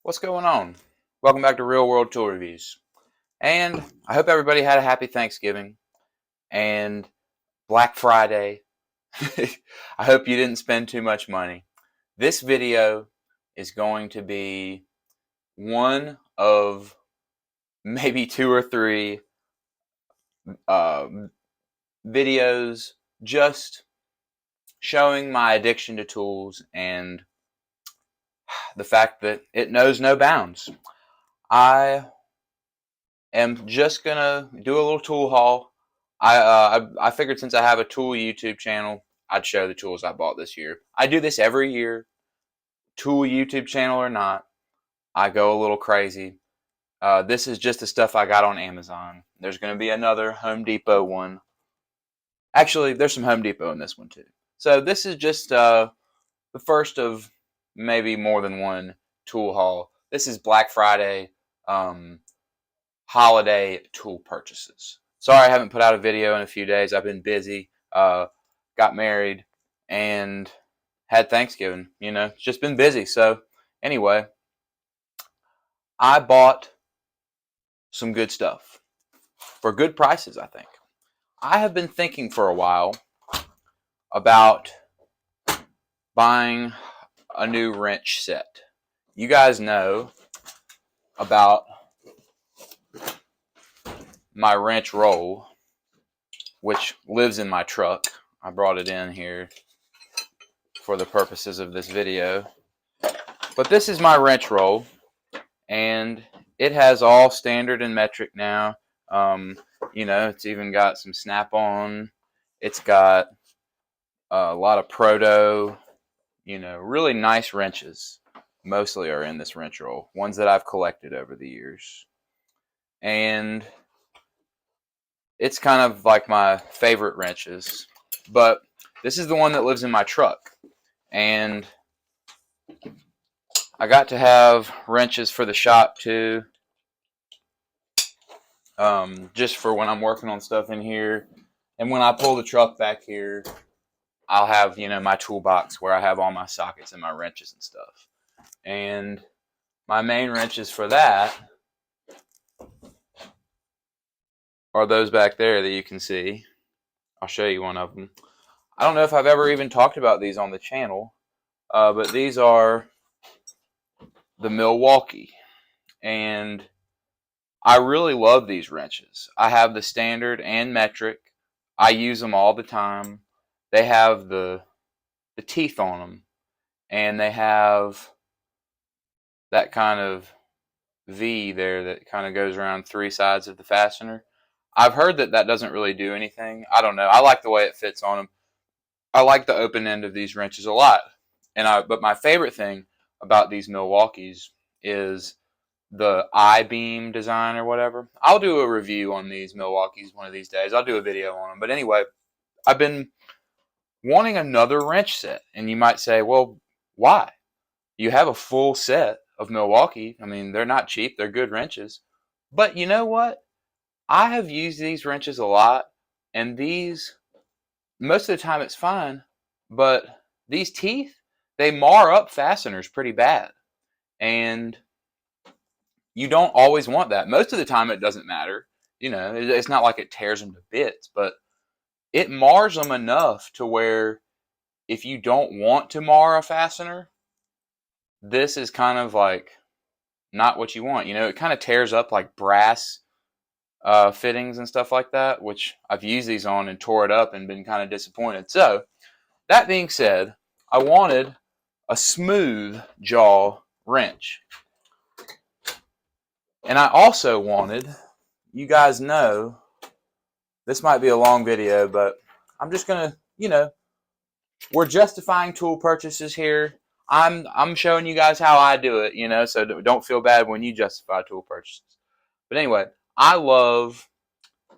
What's going on? Welcome back to Real World Tool Reviews. And I hope everybody had a happy Thanksgiving and Black Friday. I hope you didn't spend too much money. This video is going to be one of maybe two or three uh, videos just showing my addiction to tools and the fact that it knows no bounds. I am just gonna do a little tool haul. I figured since I have a tool YouTube channel, I'd show the tools I bought this year. I do this every year, tool YouTube channel or not. I go a little crazy. This is just the stuff I got on Amazon. There's going to be another Home Depot one. Actually, there's some Home Depot in this one too. So this is just the first of maybe more than one tool haul. This is Black Friday. Holiday tool purchases. Sorry I haven't put out a video in a few days. I've been busy, got married, and had Thanksgiving. It's just been busy. So anyway, I bought some good stuff for good prices, I think. I have been thinking for a while about buying a new wrench set. You guys know about my wrench roll, which lives in my truck. I brought it in here for the purposes of this video. But this is my wrench roll, and it has all standard and metric now. It's even got some snap-on. It's got a lot of proto, really nice wrenches. Mostly are in this wrench roll. Ones that I've collected over the years. And it's kind of like my favorite wrenches. But this is the one that lives in my truck. And I got to have wrenches for the shop too. Just for when I'm working on stuff in here. And when I pull the truck back here, I'll have, my toolbox where I have all my sockets and my wrenches and stuff. And my main wrenches for that are those back there that you can see. I'll show you one of them. I don't know if I've ever even talked about these on the channel, but these are the Milwaukee. And I really love these wrenches. I have the standard and metric. I use them all the time. They have the teeth on them, and they have that kind of V there that kind of goes around three sides of the fastener. I've heard that doesn't really do anything. I don't know. I like the way it fits on them. I like the open end of these wrenches a lot. But my favorite thing about these Milwaukees is the I-beam design or whatever. I'll do a review on these Milwaukees one of these days. I'll do a video on them. But anyway, I've been wanting another wrench set. And you might say, well, why? You have a full set of Milwaukee. I mean, they're not cheap. They're good wrenches. But you know what? I have used these wrenches a lot. And these, most of the time it's fine. But these teeth, they mar up fasteners pretty bad. And you don't always want that. Most of the time it doesn't matter. It's not like it tears them to bits, but it mars them enough to where if you don't want to mar a fastener, this is kind of like not what you want. It kind of tears up like brass fittings and stuff like that, which I've used these on and tore it up and been kind of disappointed. So, that being said, I wanted a smooth jaw wrench. And I also wanted, you guys know, this might be a long video, but I'm just going to, we're justifying tool purchases here. I'm showing you guys how I do it, so don't feel bad when you justify tool purchases. But anyway, I love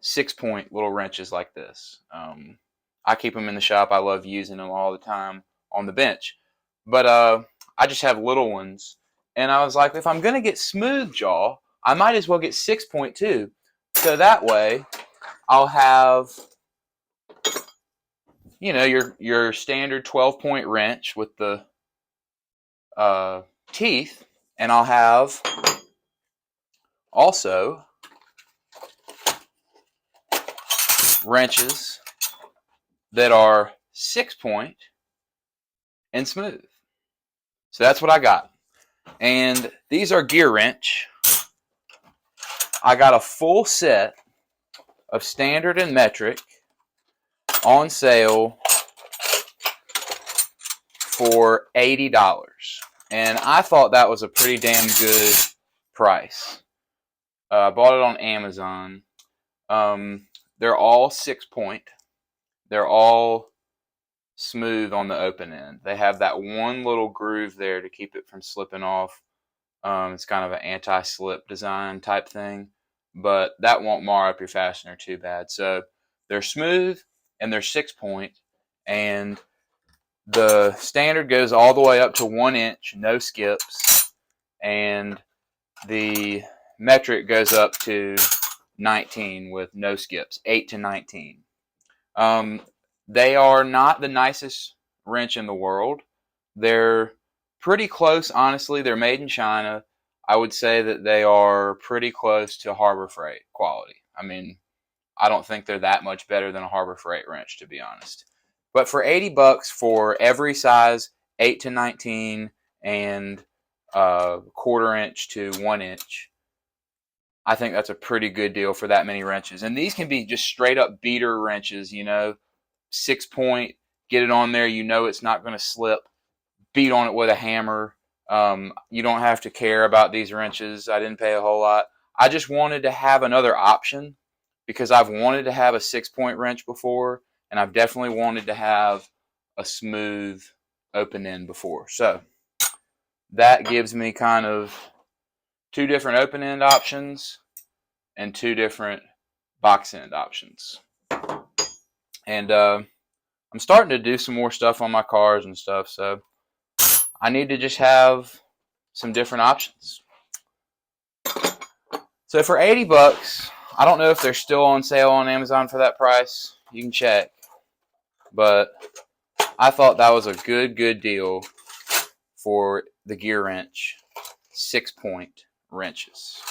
6-point little wrenches like this. I keep them in the shop. I love using them all the time on the bench. But I just have little ones. And I was like, if I'm going to get smooth jaw, I might as well get 6-point too. So that way, I'll have, your standard 12-point wrench with the teeth, And I'll have also wrenches that are 6-point and smooth. So that's what I got. And these are gear wrench. I got a full set of standard and metric on sale for $80. And I thought that was a pretty damn good price. I bought it on Amazon. They're all 6-point. They're all smooth on the open end. They have that one little groove there to keep it from slipping off. It's kind of an anti-slip design type thing, but that won't mar up your fastener too bad. So they're smooth and they're 6-point, and the standard goes all the way up to 1 inch, no skips, and the metric goes up to 19 with no skips, 8 to 19. They are not the nicest wrench in the world. They're pretty close, honestly. They're made in China. I would say that they are pretty close to Harbor Freight quality. I mean, I don't think they're that much better than a Harbor Freight wrench, to be honest. But for $80 for every size, 8 to 19 and 1/4 inch to 1 inch, I think that's a pretty good deal for that many wrenches. And these can be just straight up beater wrenches, 6-point, get it on there, it's not going to slip, beat on it with a hammer. You don't have to care about these wrenches. I didn't pay a whole lot. I just wanted to have another option because I've wanted to have a 6-point wrench before, and I've definitely wanted to have a smooth open end before. So that gives me kind of 2 different open end options and 2 different box end options. And I'm starting to do some more stuff on my cars and stuff, so I need to just have some different options. So for $80, I don't know if they're still on sale on Amazon for that price. You can check. But I thought that was a good deal for the gear wrench 6-point wrenches.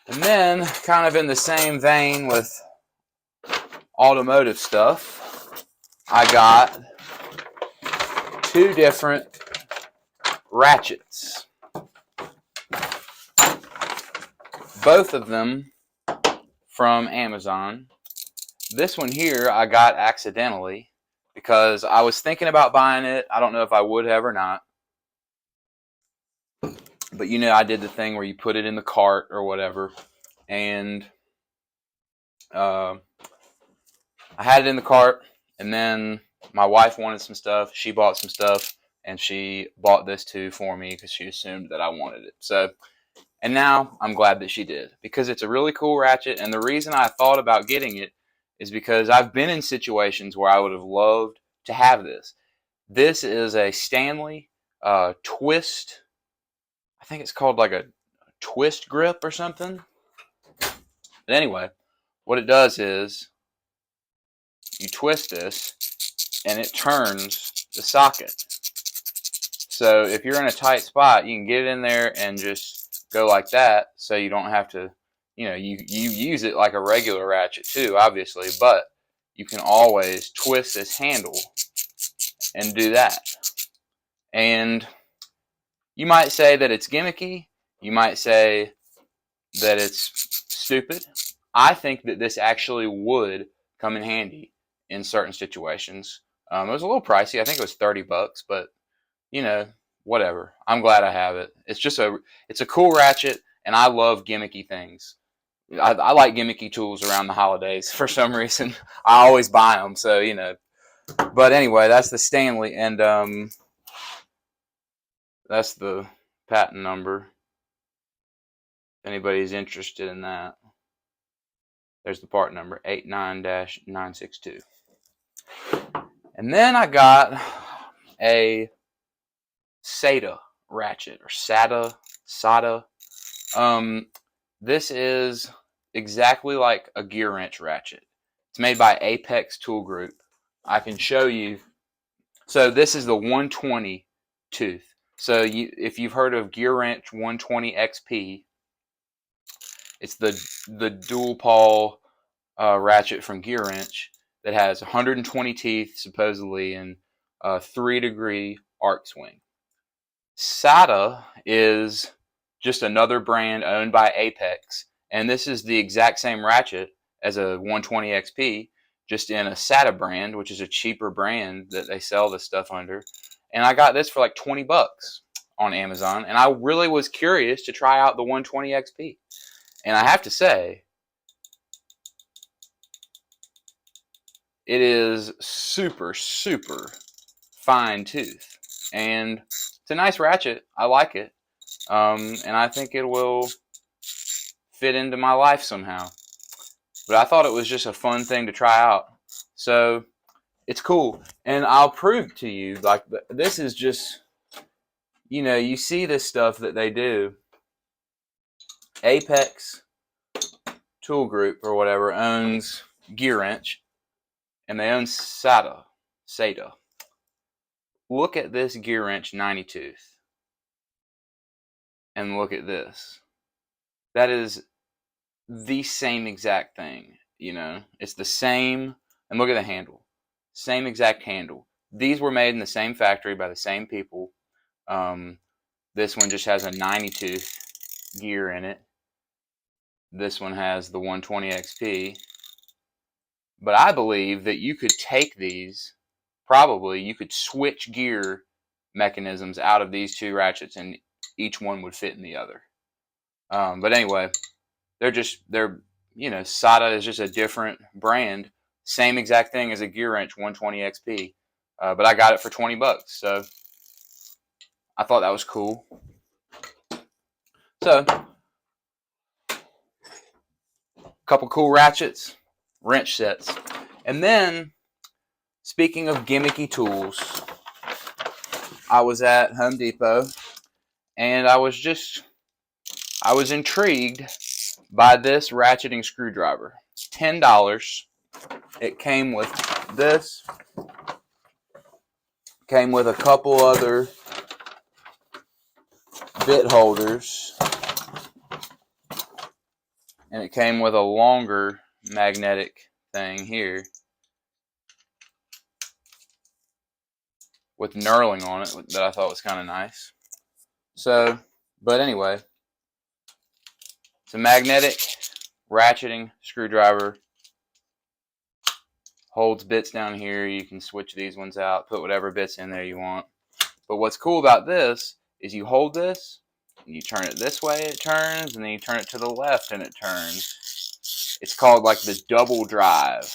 And then, kind of in the same vein with automotive stuff, I got 2 different ratchets. Both of them from Amazon. This one here I got accidentally because I was thinking about buying it. I don't know if I would have or not. But I did the thing where you put it in the cart or whatever. And I had it in the cart, and then my wife wanted some stuff. She bought some stuff, and she bought this too for me because she assumed that I wanted it. So, and now I'm glad that she did because it's a really cool ratchet. And the reason I thought about getting it is because I've been in situations where I would have loved to have this. This is a Stanley twist. I think it's called like a twist grip or something. But anyway, what it does is you twist this and it turns the socket. So if you're in a tight spot, you can get it in there and just go like that, so you don't have to, you use it like a regular ratchet too, obviously, but you can always twist this handle and do that. And you might say that it's gimmicky. You might say that it's stupid. I think that this actually would come in handy in certain situations. It was a little pricey. I think it was $30, but whatever. I'm glad I have it. It's a cool ratchet, and I love gimmicky things. I like gimmicky tools around the holidays for some reason. I always buy them, so But anyway, that's the Stanley, and that's the patent number. If anybody's interested in that, there's the part number 89-962. And then I got a SATA ratchet, or SATA. This is exactly like a gear wrench ratchet. It's made by Apex Tool Group. I can show you So this is the 120 tooth. So if you've heard of Gear Wrench 120 XP, it's the dual pawl ratchet from Gear Wrench that has 120 teeth supposedly and a 3-degree arc swing. SATA is just another brand owned by Apex, and this is the exact same ratchet as a 120 XP, just in a SATA brand, which is a cheaper brand that they sell this stuff under. And I got this for like 20 bucks on Amazon, and I really was curious to try out the 120 XP. And I have to say, it is super, super fine tooth. And it's a nice ratchet. I like it. And I think it will fit into my life somehow. But I thought it was just a fun thing to try out. So it's cool. And I'll prove to you, like, this is just, you know, you see this stuff that they do. Apex Tool Group or whatever owns Gear Wrench, and they own SATA. Look at this Gear Wrench 90 tooth. And look at this. That is the same exact thing, you know. It's the same, and look at the handle. Same exact handle. These were made in the same factory by the same people. This one just has a 90 tooth gear in it. This one has the 120 XP. But I believe that you could take these, probably, you could switch gear mechanisms out of these two ratchets and each one would fit in the other. But anyway, they're, you know, SATA is just a different brand. Same exact thing as a Gear Wrench 120 XP. But I got it for 20 bucks. So I thought that was cool. So, couple cool ratchets, wrench sets. And then, speaking of gimmicky tools, I was at Home Depot and I was intrigued by this ratcheting screwdriver. It's $10. It came with this. Came with a couple other bit holders. And it came with a longer magnetic thing here with knurling on it that I thought was kind of nice. So, but anyway, it's a magnetic ratcheting screwdriver. Holds bits down here. You can switch these ones out, put whatever bits in there you want. But what's cool about this is you hold this, and you turn it this way, it turns, and then you turn it to the left and it turns. It's called like the double drive.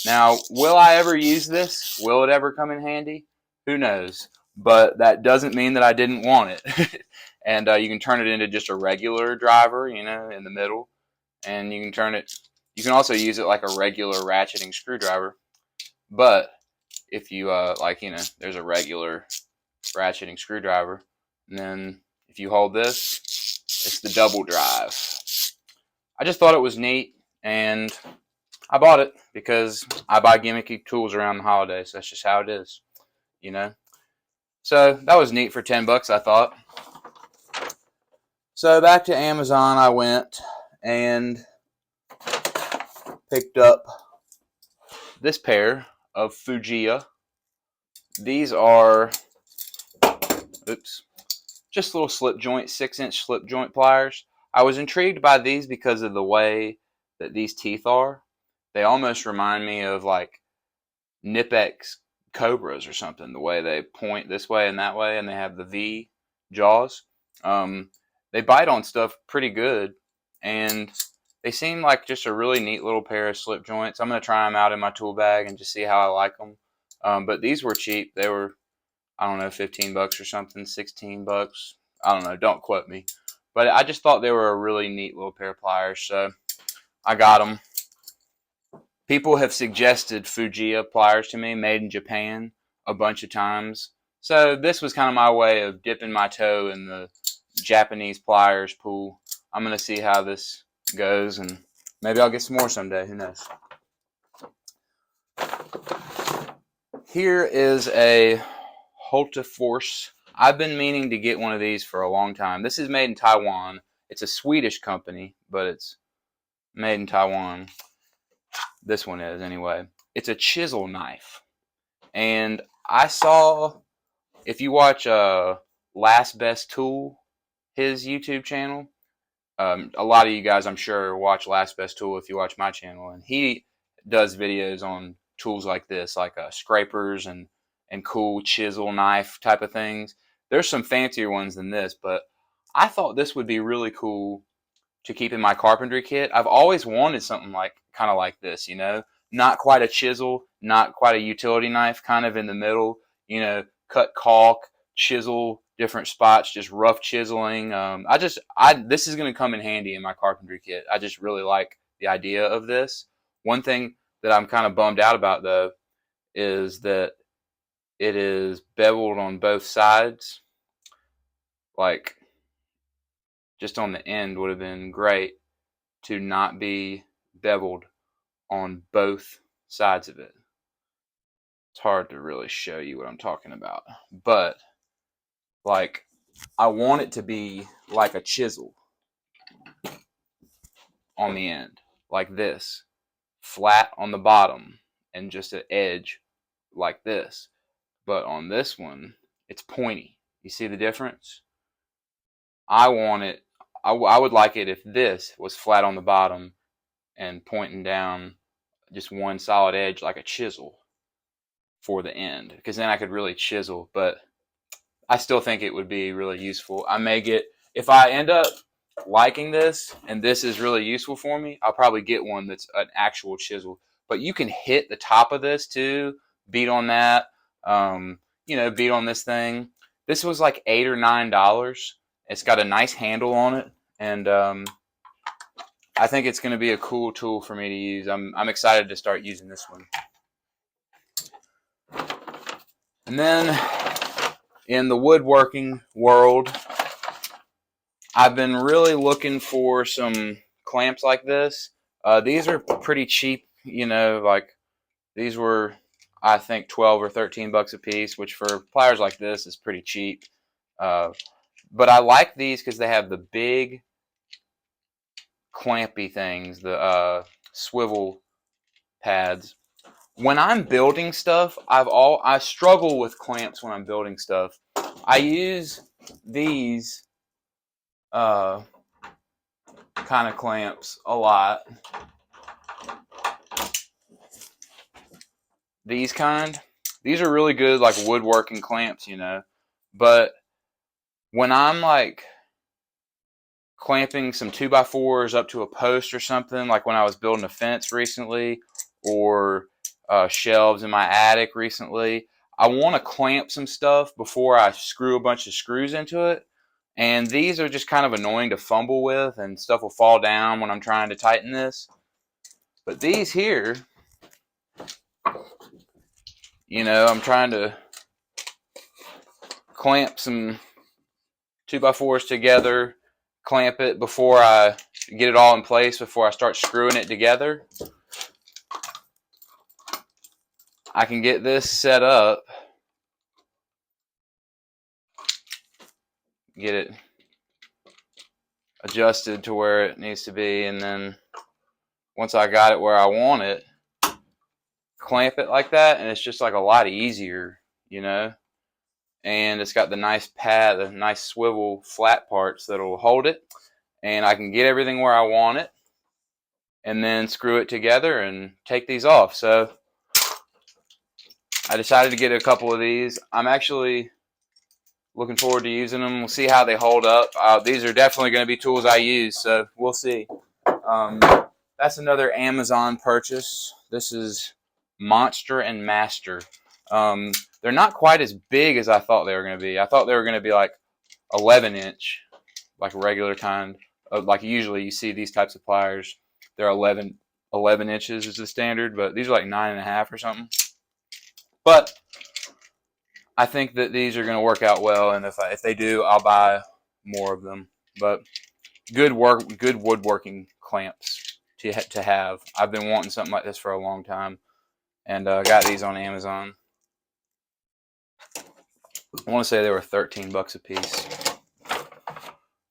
Now, will I ever use this? Will it ever come in handy? Who knows? But that doesn't mean that I didn't want it. And you can turn it into just a regular driver, you know, in the middle. And you can turn it, you can also use it like a regular ratcheting screwdriver. But if you, like, you know, there's a regular ratcheting screwdriver. And then if you hold this, it's the double drive. I just thought it was neat, and I bought it because I buy gimmicky tools around the holidays. That's just how it is, you know. So that was neat for 10 bucks, I thought. So back to Amazon I went and picked up this pair of Fujiya. These are, just little slip joint, 6-inch slip joint pliers. I was intrigued by these because of the way that these teeth are. They almost remind me of like Nipex Cobras or something, the way they point this way and that way, and they have the V jaws. They bite on stuff pretty good, and they seem like just a really neat little pair of slip joints. I'm going to try them out in my tool bag and just see how I like them. But these were cheap. They were, I don't know, 15 bucks or something, 16 bucks. I don't know, don't quote me. But I just thought they were a really neat little pair of pliers, so I got them. People have suggested Fujiya pliers to me, made in Japan, a bunch of times. So this was kind of my way of dipping my toe in the Japanese pliers pool. I'm going to see how this goes, and maybe I'll get some more someday. Who knows? Here is a Holteforce. I've been meaning to get one of these for a long time. This is made in Taiwan. It's a Swedish company, but it's made in Taiwan. This one is, anyway. It's a chisel knife. And I saw, if you watch Last Best Tool, his YouTube channel, a lot of you guys, I'm sure, watch Last Best Tool if you watch my channel. And he does videos on tools like this, like scrapers and cool chisel knife type of things. There's some fancier ones than this, but I thought this would be really cool to keep in my carpentry kit. I've always wanted something like kind of like this, you know, not quite a chisel, not quite a utility knife, kind of in the middle, you know, cut caulk, chisel different spots, just rough chiseling. This is going to come in handy in my carpentry kit. I just really like the idea of this. One thing that I'm kind of bummed out about though is that it is beveled on both sides. Like, just on the end would have been great to not be beveled on both sides of it. It's hard to really show you what I'm talking about, but like, I want it to be like a chisel on the end, like this, flat on the bottom and just an edge like this. But on this one, it's pointy. You see the difference? I want it, I would like it if this was flat on the bottom and pointing down just one solid edge like a chisel for the end, because then I could really chisel. But I still think it would be really useful. I may get, if I end up liking this and this is really useful for me, I'll probably get one that's an actual chisel. But you can hit the top of this too, beat on that, beat on this thing. This was like $8 or $9. It's got a nice handle on it, and I think it's going to be a cool tool for me to use. I'm excited to start using this one. And then in the woodworking world, I've been really looking for some clamps like this. These are pretty cheap, like these were, I think, 12 or 13 bucks a piece, which for pliers like this is pretty cheap. But I like these because they have the big clampy things, the swivel pads. When I'm building stuff, I struggle with clamps when I'm building stuff. I use these kind of clamps a lot. These are really good, like woodworking clamps, But when I'm like clamping some 2x4s up to a post or something, like when I was building a fence recently, or shelves in my attic recently, I want to clamp some stuff before I screw a bunch of screws into it. And these are just kind of annoying to fumble with, and stuff will fall down when I'm trying to tighten this. But these here, I'm trying to clamp some 2x4s together, clamp it before I get it all in place, before I start screwing it together. I can get this set up, get it adjusted to where it needs to be, and then once I got it where I want it, clamp it like that, and it's just like a lot easier, And it's got the nice pad, the nice swivel flat parts that'll hold it, and I can get everything where I want it, and then screw it together and take these off. So I decided to get a couple of these. I'm actually looking forward to using them. We'll see how they hold up. These are definitely going to be tools I use, so we'll see. That's another Amazon purchase. This is Monster and Master. They're not quite as big as I thought they were going to be. I thought they were going to be like 11-inch, like a regular kind. Like usually you see these types of pliers, they're 11 inches is the standard, but these are like 9.5 or something. But I think that these are going to work out well, and if they do, I'll buy more of them. But good woodworking clamps to have. I've been wanting something like this for a long time, and got these on Amazon. I want to say they were 13 bucks a piece.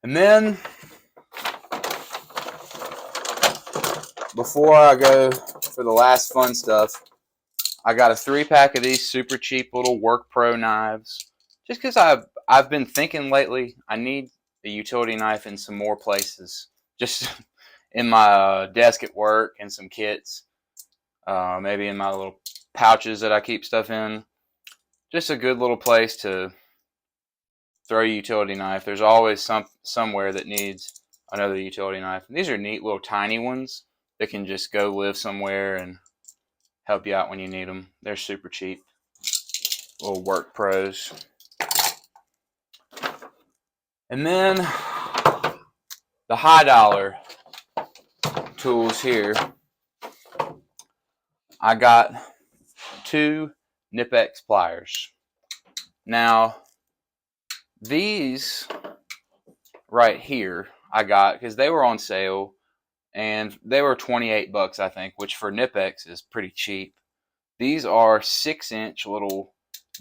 And then, before I go for the last fun stuff, I got a 3-pack of these super cheap little Work Pro knives. Just because I've been thinking lately, I need a utility knife in some more places. Just in my desk at work and some kits. Maybe in my little pouches that I keep stuff in. Just a good little place to throw a utility knife. There's always somewhere that needs another utility knife. And these are neat little tiny ones that can just go live somewhere and help you out when you need them. They're super cheap. Little Work Pros. And then the high dollar tools here. I got 2 Nip-X pliers. Now, these right here I got because they were on sale, and they were 28 bucks, I think, which for Nip-X is pretty cheap. These are 6-inch little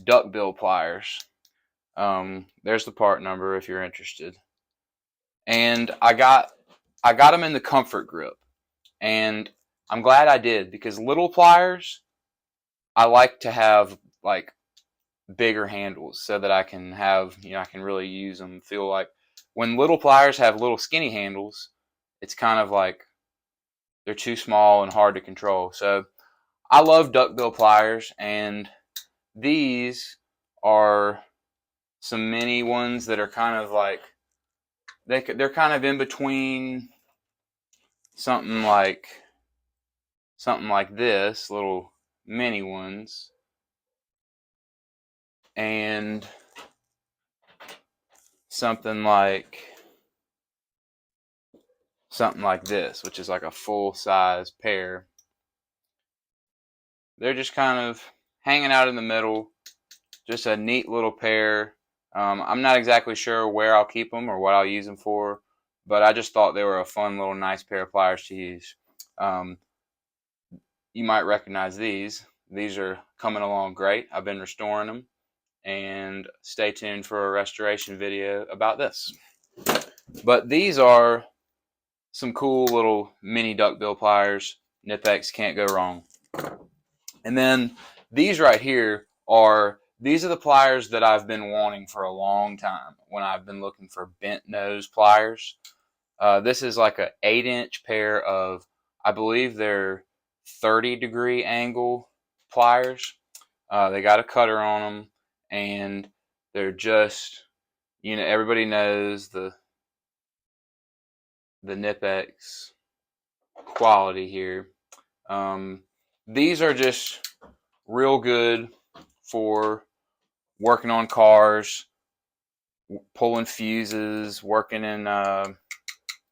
duckbill pliers. There's the part number if you're interested. And I got them in the comfort grip, and I'm glad I did, because little pliers, I like to have like bigger handles so that I can have, I can really use them. Feel like when little pliers have little skinny handles, it's kind of like they're too small and hard to control. So I love duckbill pliers, and these are some mini ones that are kind of like, they're kind of in between something like this, little mini ones, and something like this, which is like a full-size pair. They're just kind of hanging out in the middle, just a neat little pair. I'm not exactly sure where I'll keep them or what I'll use them for, but I just thought they were a fun little nice pair of pliers to use. You might recognize these. These are coming along great. I've been restoring them, and stay tuned for a restoration video about this. But these are some cool little mini duckbill pliers. Nip-X, can't go wrong. And then these right here these are the pliers that I've been wanting for a long time when I've been looking for bent nose pliers. This is like an 8-inch pair of, I believe they're 30-degree angle pliers. They got a cutter on them, and they're just, everybody knows the Nip-X quality here. These are just real good for working on cars, pulling fuses, working in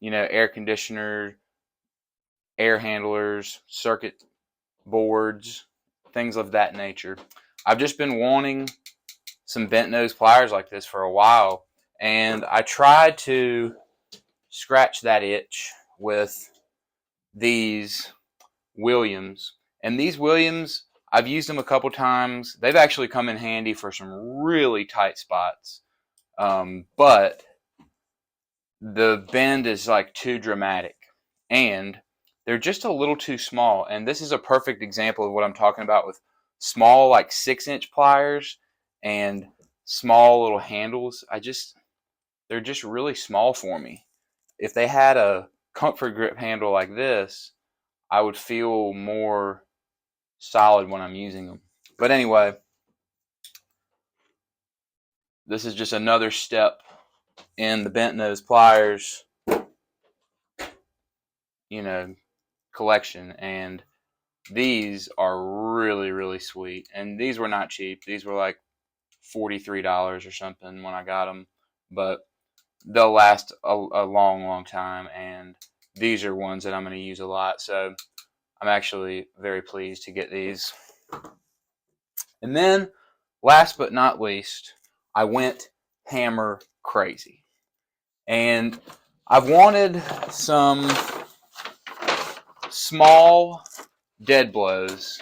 air conditioner, air handlers, circuit boards, things of that nature. I've just been wanting some bent nose pliers like this for a while, and I tried to scratch that itch with these Williams. And these Williams, I've used them a couple times. They've actually come in handy for some really tight spots. But the bend is like too dramatic, and they're just a little too small. And this is a perfect example of what I'm talking about with small, like 6-inch pliers and small little handles. They're just really small for me. If they had a comfort grip handle like this, I would feel more solid when I'm using them. But anyway, this is just another step in the bent nose pliers, collection, and these are really, really sweet. And these were not cheap. These were like $43 or something when I got them, but they'll last a long, long time, and these are ones that I'm going to use a lot. So I'm actually very pleased to get these. And then, last but not least, I went hammer crazy. And I've wanted some small dead blows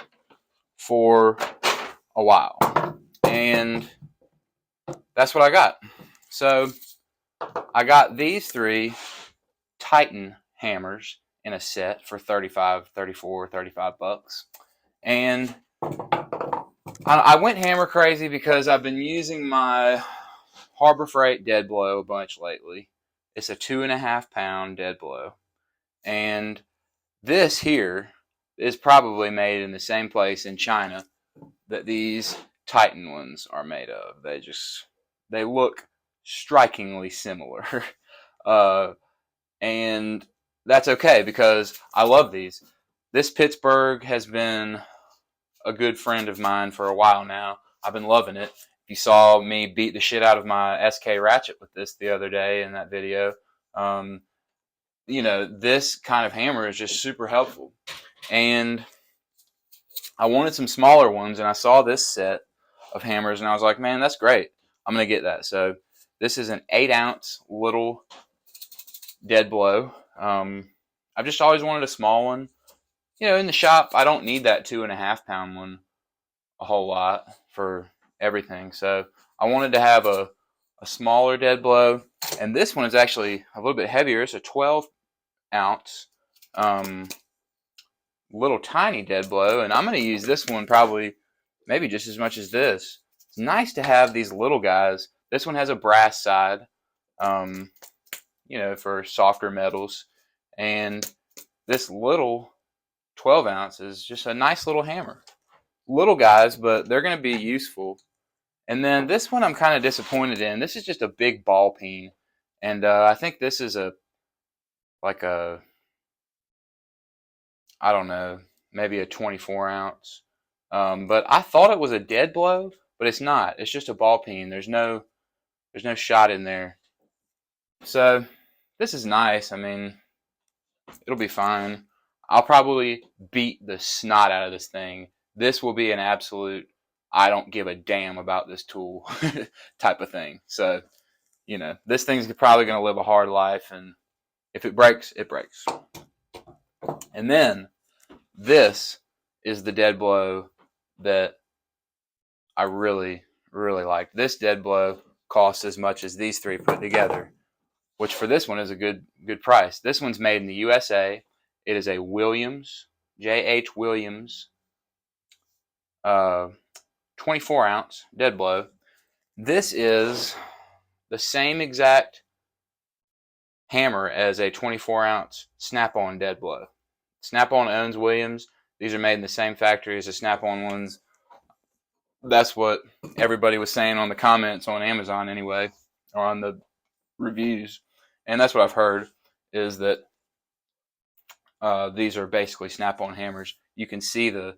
for a while. And that's what I got. So I got these 3 Titan hammers in a set for 35, 34, 35 bucks. And I went hammer crazy because I've been using my Harbor Freight Dead Blow a bunch lately. It's a 2.5 pound Dead Blow. And this here is probably made in the same place in China that these Titan ones are made of. They look strikingly similar. And that's okay because I love these. This Pittsburgh has been a good friend of mine for a while now. I've been loving it. If you saw me beat the shit out of my SK ratchet with this the other day in that video, this kind of hammer is just super helpful. And I wanted some smaller ones, and I saw this set of hammers, and I was like, man, that's great. I'm going to get that. So this is an 8-ounce little Dead Blow. I've just always wanted a small one. In the shop, I don't need that 2.5 pound one a whole lot for everything. So I wanted to have a smaller Dead Blow. And this one is actually a little bit heavier. It's a 12-ounce little tiny Dead Blow. And I'm going to use this one probably maybe just as much as this. It's nice to have these little guys. This one has a brass side, for softer metals. And this little 12 ounce is just a nice little hammer. Little guys, but they're going to be useful. And then this one I'm kind of disappointed in. This is just a big ball peen. And I think this is I don't know, maybe a 24 ounce. But I thought it was a Dead Blow, but it's not. It's just a ball peen. There's no shot in there. So this is nice. I mean, it'll be fine. I'll probably beat the snot out of this thing. This will be an absolute I don't give a damn about this tool type of thing. So, this thing's probably going to live a hard life, and if it breaks, it breaks. And then this is the Dead Blow that I really, really like. This Dead Blow costs as much as these 3 put together, which for this one is a good price. This one's made in the USA. It is a Williams, J.H. Williams, 24 ounce Dead Blow. This is the same exact hammer as a 24 ounce Snap-on Dead Blow. Snap-on owns Williams. These are made in the same factory as the Snap-on ones. That's what everybody was saying on the comments on Amazon anyway, or on the reviews. And that's what I've heard, is that these are basically Snap-on hammers. You can see the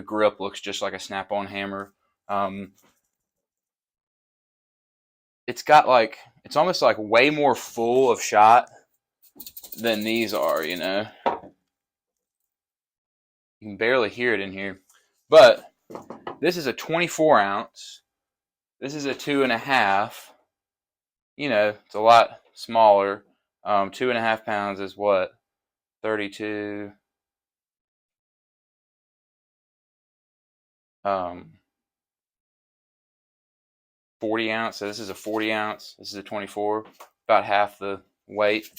grip looks just like a Snap-on hammer. It's got it's almost like way more full of shot than these are, You can barely hear it in here. But this is a 24 ounce. This is a 2.5. It's a lot smaller. 2.5 pounds is what? 32. 40 ounce. So this is a 40 ounce. This is a 24. About half the weight.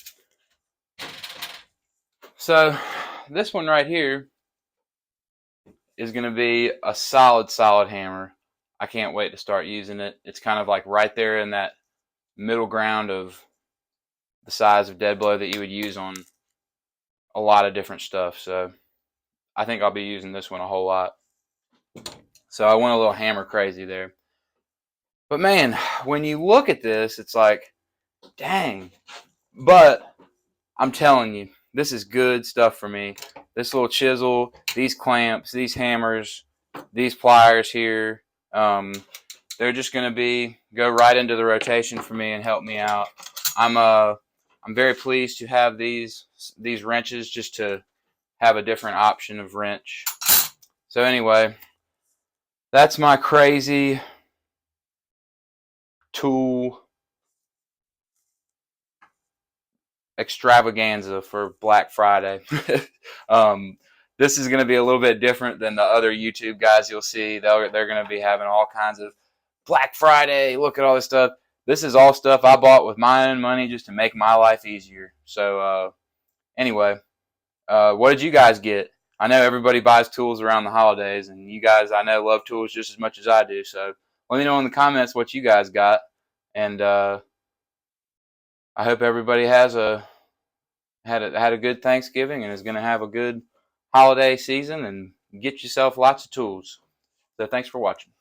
So this one right here is going to be a solid hammer. I can't wait to start using it. It's kind of like right there in that middle ground of the size of Dead Blow that you would use on a lot of different stuff. So I think I'll be using this one a whole lot. So I went a little hammer crazy there. But man, when you look at this, it's like, dang. But I'm telling you, this is good stuff for me. This little chisel, these clamps, these hammers, these pliers here, they're just going to go right into the rotation for me and help me out. I'm very pleased to have these wrenches just to have a different option of wrench. So anyway, that's my crazy tool extravaganza for Black Friday. This is going to be a little bit different than the other YouTube guys you'll see. They're going to be having all kinds of Black Friday, look at all this stuff. This is all stuff I bought with my own money just to make my life easier. So anyway, what did you guys get? I know everybody buys tools around the holidays, and you guys, I know, love tools just as much as I do. So let me know in the comments what you guys got, and I hope everybody has had a good Thanksgiving and is going to have a good holiday season and get yourself lots of tools. So thanks for watching.